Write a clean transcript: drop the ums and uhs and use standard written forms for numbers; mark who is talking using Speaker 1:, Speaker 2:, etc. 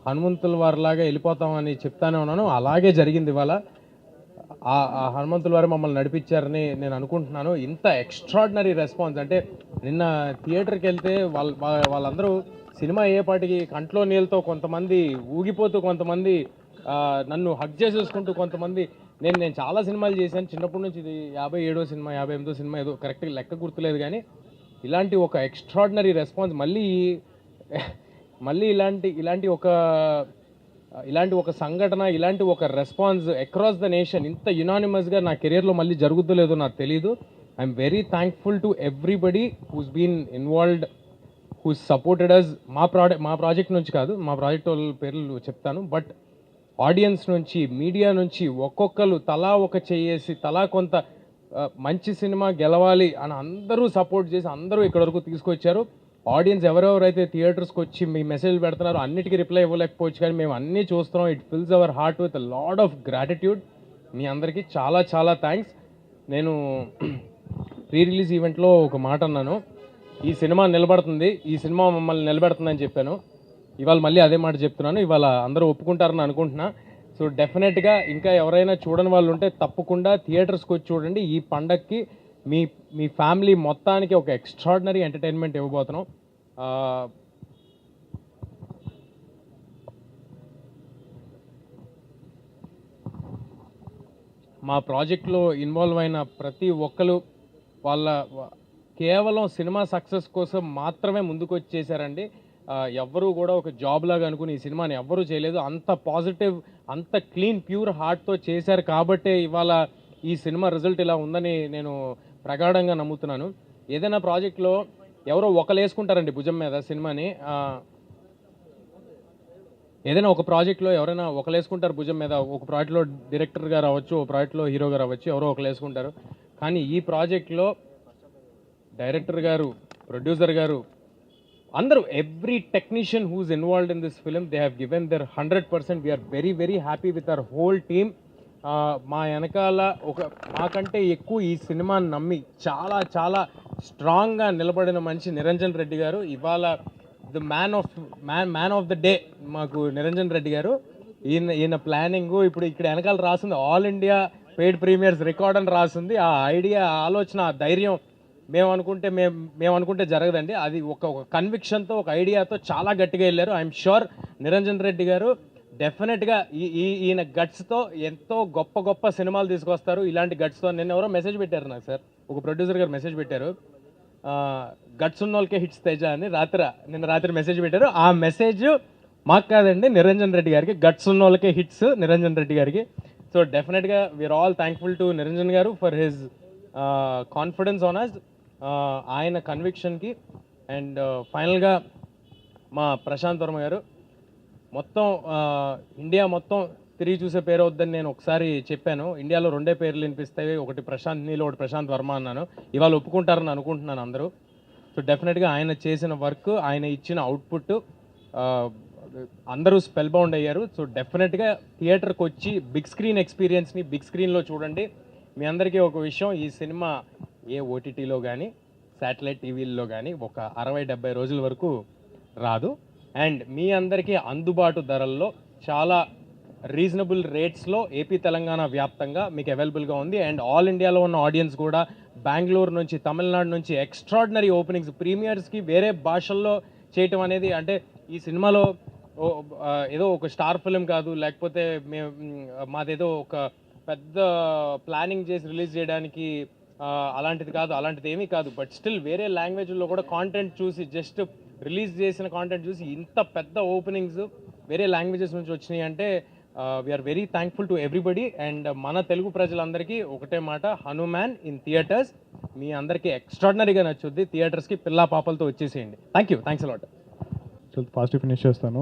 Speaker 1: హనుమంతుల వారిలాగా వెళ్ళిపోతామని చెప్తానే ఉన్నాను. అలాగే జరిగింది ఇవాళ. ఆ హనుమంతుల వారు మమ్మల్ని నడిపించారని నేను అనుకుంటున్నాను. ఇంత ఎక్స్ట్రాడినరీ రెస్పాన్స్ అంటే నిన్న థియేటర్కి వెళ్తే వాళ్ళందరూ సినిమా అయ్యేపాటికి కంట్లో నీళ్ళతో కొంతమంది ఊగిపోతూ, కొంతమంది నన్ను హగ్ చేసేసుకుంటూ, కొంతమంది నేను చాలా సినిమాలు చేశాను చిన్నప్పటి నుంచి. ఇది 57వ సినిమా, 58వ సినిమా, ఏదో కరెక్ట్గా లెక్క గుర్తులేదు. కానీ ఇలాంటి ఒక ఎక్స్ట్రాడినరీ రెస్పాన్స్ మళ్ళీ ఇలాంటి ఒక సంఘటన, ఇలాంటి ఒక రెస్పాన్స్ అక్రాస్ ద నేషన్ ఇంత యునానిమస్గా నా కెరియర్లో మళ్ళీ జరుగుతుందో నాకు తెలీదు. I'm very thankful to everybody who's been involved, who supported us. మా ప్రాజెక్ట్ నుంచి కాదు, మా ప్రాజెక్ట్ వాళ్ళ పేర్లు చెప్తాను, బట్ ఆడియన్స్ నుంచి, మీడియా నుంచి ఒక్కొక్కరు తలా ఒక చెయ్యేసి, తలా కొంత మంచి సినిమా గెలవాలి అని అందరూ సపోర్ట్ చేసి అందరూ ఇక్కడ వరకు తీసుకొచ్చారు. ఆడియన్స్ ఎవరెవరైతే థియేటర్స్కి వచ్చి మీ మెసేజ్ పెడుతున్నారో అన్నిటికీ రిప్లై ఇవ్వలేకపోవచ్చు, కానీ మేము అన్నీ చూస్తున్నాం. It fills our heart with lot of gratitude. మీ అందరికీ చాలా చాలా థ్యాంక్స్. నేను ప్రీ రిలీజ్ ఈవెంట్లో ఒక మాట అన్నాను, ఈ సినిమా నిలబడుతుంది, ఈ సినిమా మమ్మల్ని నిలబెడుతుందని చెప్పాను. ఇవాళ మళ్ళీ అదే మాట చెప్తున్నాను. ఇవాళ అందరూ ఒప్పుకుంటారని అనుకుంటున్నా. సో డెఫినెట్గా ఇంకా ఎవరైనా చూడని వాళ్ళు ఉంటే తప్పకుండా థియేటర్స్కి వచ్చి చూడండి. ఈ పండగకి మీ ఫ్యామిలీ మొత్తానికి ఒక ఎక్స్ట్రాడినరీ ఎంటర్టైన్మెంట్ ఇవ్వబోతున్నాం. మా ప్రాజెక్ట్లో ఇన్వాల్వ్ అయిన ప్రతి ఒక్కరు కేవలం సినిమా సక్సెస్ కోసం మాత్రమే ముందుకు వచ్చి చేశారండి. ఎవ్వరూ కూడా ఒక జాబ్ లాగా అనుకుని ఈ సినిమాని ఎవ్వరూ చేయలేదు. అంత పాజిటివ్, అంత క్లీన్, ప్యూర్ హార్ట్తో చేశారు కాబట్టే ఇవాళ ఈ సినిమా రిజల్ట్ ఇలా ఉందని నేను ప్రగాఢంగా నమ్ముతున్నాను. ఏదైనా ప్రాజెక్ట్లో ఎవరో ఒకరు వేసుకుంటారండి భుజం మీద సినిమాని. ఏదైనా ఒక ప్రాజెక్ట్లో ఎవరైనా ఒకరు వేసుకుంటారు భుజం మీద. ఒక ప్రాజెక్ట్లో డైరెక్టర్ గారు అవ్వచ్చు, ఒక ప్రాజెక్ట్లో హీరో గారు అవ్వచ్చు, ఎవరో ఒకరు వేసుకుంటారు. కానీ ఈ ప్రాజెక్ట్లో డైరెక్టర్ గారు, ప్రొడ్యూసర్ గారు, అందరూ, every technician who's involved in this film, they have given their 100%. We're very very happy with our whole team. మా వెనకాల మాకంటే ఎక్కువ ఈ సినిమాని నమ్మి చాలా చాలా స్ట్రాంగ్గా నిలబడిన మనిషి నిరంజన్ రెడ్డి గారు. ఇవాళ the man of the day మాకు నిరంజన్ రెడ్డి గారు. ఈయన ప్లానింగ్ ఇప్పుడు ఇక్కడ వెనకాల రాసింది all India paid premieres record అని రాసింది. ఆ ఐడియా, ఆలోచన, ఆ ధైర్యం మేము అనుకుంటే జరగదండి. అది ఒక కన్విక్షన్తో, ఒక ఐడియాతో చాలా గట్టిగా వెళ్ళారు. ఐఎమ్ షూర్ నిరంజన్ రెడ్డి గారు డెఫినెట్గా ఈయన గట్స్తో ఎంతో గొప్ప గొప్ప సినిమాలు తీసుకొస్తారు. ఇలాంటి గట్స్తో నిన్న ఎవరో మెసేజ్ పెట్టారు నాకు, సార్, ఒక ప్రొడ్యూసర్ గారు మెసేజ్ పెట్టారు, గట్స్ ఉన్న వాళ్ళకే హిట్స్ తేజ అని నిన్న రాత్రి మెసేజ్ పెట్టారు. ఆ మెసేజ్ మాకు కాదండి, నిరంజన్ రెడ్డి గారికి. గట్స్ ఉన్న వాళ్ళకే హిట్స్ నిరంజన్ రెడ్డి గారికి. సో డెఫినెట్గా we are all thankful to Niranjan గారు for his confidence on us, ఆయన కన్విక్షన్కి. అండ్ ఫైనల్గా మా ప్రశాంత్ వర్మ గారు, మొత్తం ఇండియా మొత్తం తిరిగి చూసే పేరు వద్దని నేను ఒకసారి చెప్పాను. ఇండియాలో 2 పేర్లు వినిపిస్తాయి, ఒకటి ప్రశాంత్ నీల్, ఒకటి ప్రశాంత్ వర్మ అన్నాను. ఇవాళ ఒప్పుకుంటారని అనుకుంటున్నాను అందరూ. సో డెఫినెట్గా ఆయన చేసిన వర్క్, ఆయన ఇచ్చిన అవుట్పుట్ అందరూ స్పెల్ బౌండ్ అయ్యారు. సో డెఫినెట్గా థియేటర్కి వచ్చి బిగ్ స్క్రీన్ ఎక్స్పీరియన్స్ని బిగ్ స్క్రీన్లో చూడండి. మీ అందరికీ ఒక విషయం, ఈ సినిమా ఏ ఓటీటీలో కానీ శాటిలైట్ టీవీల్లో కానీ ఒక 60-70 రోజుల వరకు రాదు. అండ్ మీ అందరికీ అందుబాటు ధరల్లో, చాలా రీజనబుల్ రేట్స్లో ఏపీ తెలంగాణ వ్యాప్తంగా మీకు అవైలబుల్గా ఉంది. అండ్ ఆల్ ఇండియాలో ఉన్న ఆడియన్స్ కూడా బెంగళూరు నుంచి, తమిళనాడు నుంచి ఎక్స్ట్రాడినరీ ఓపెనింగ్స్, ప్రీమియర్స్కి వేరే భాషల్లో చేయటం అనేది, అంటే ఈ సినిమాలో ఏదో ఒక స్టార్ ఫిలిం కాదు, లేకపోతే మాదేదో ఒక పెద్ద ప్లానింగ్ చేసి రిలీజ్ చేయడానికి అలాంటిది కాదు, అలాంటిది ఏమీ కాదు. బట్ స్టిల్ వేరే లాంగ్వేజ్లో కూడా కాంటెంట్ చూసి, జస్ట్ రిలీజ్ చేసిన కాంటెంట్ చూసి ఇంత పెద్ద ఓపెనింగ్స్ వేరే లాంగ్వేజెస్ నుంచి వచ్చినాయి అంటే we're very thankful to everybody. And మన తెలుగు ప్రజలందరికీ ఒకటే మాట, హనుమాన్ ఇన్ థియేటర్స్. మీ అందరికీ ఎక్స్ట్రాడినరీగా నచ్చుద్ది. థియేటర్స్కి పిల్లా పాపలతో వచ్చేసేయండి. Thanks a lot.
Speaker 2: ఫాస్ట్ ఫినిష్ చేస్తాను.